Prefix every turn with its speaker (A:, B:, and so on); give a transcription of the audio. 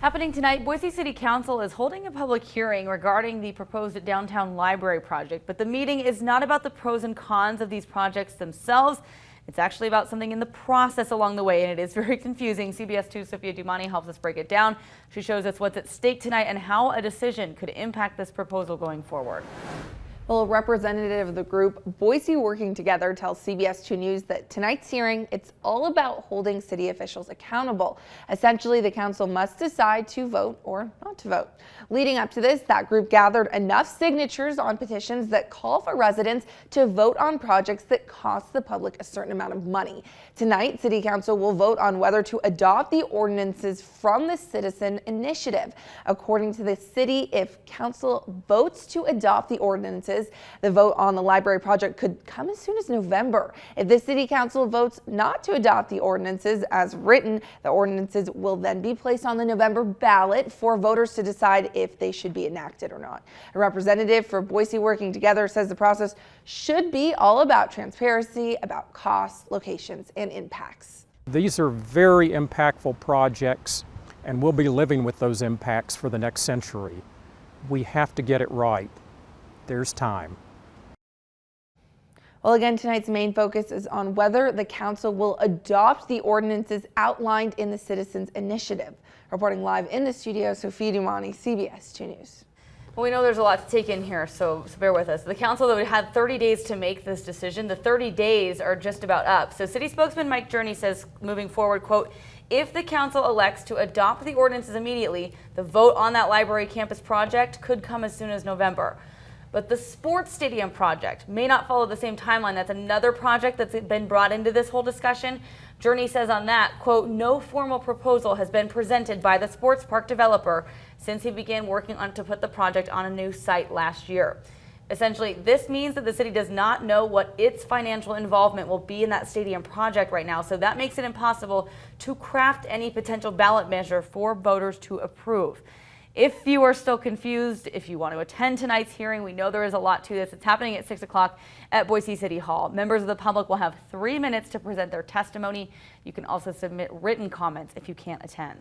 A: Happening tonight, Boise City Council is holding a public hearing regarding the proposed downtown library project. But the meeting is not about the pros and cons of these projects themselves. It's actually about something in the process along the way, and it is very confusing. CBS 2's Sophia Dumani helps us break it down. She shows us what's at stake tonight and how a decision could impact this proposal going forward.
B: Well, a representative of the group Boise Working Together tells CBS 2 News that tonight's hearing, it's all about holding city officials accountable. Essentially, the council must decide to vote or not to vote. Leading up to this, that group gathered enough signatures on petitions that call for residents to vote on projects that cost the public a certain amount of money. Tonight, City Council will vote on whether to adopt the ordinances from the citizen initiative. According to the city, if council votes to adopt the ordinances, the vote on the library project could come as soon as November. If the city council votes not to adopt the ordinances as written, the ordinances will then be placed on the November ballot for voters to decide if they should be enacted or not. A representative for Boise Working Together says the process should be all about transparency, about costs, locations, and impacts.
C: These are very impactful projects, and we'll be living with those impacts for the next century. We have to get it right. There's time.
B: Well, again, tonight's main focus is on whether the council will adopt the ordinances outlined in the Citizens Initiative. Reporting live in the studio, Sophia Dumani, CBS 2 News.
A: Well, we know there's a lot to take in here, so bear with us. The council, though, had 30 days to make this decision. The 30 days are just about up. So city spokesman Mike Journey says moving forward, quote, if the council elects to adopt the ordinances immediately, the vote on that library campus project could come as soon as November. But the sports stadium project may not follow the same timeline. That's another project that's been brought into this whole discussion. Journey says on that, quote, no formal proposal has been presented by the sports park developer since he began working on to put the project on a new site last year. Essentially, this means that the city does not know what its financial involvement will be in that stadium project right now. So that makes it impossible to craft any potential ballot measure for voters to approve. If you are still confused, if you want to attend tonight's hearing, we know there is a lot to this. It's happening at 6 o'clock at Boise City Hall. Members of the public will have 3 minutes to present their testimony. You can also submit written comments if you can't attend.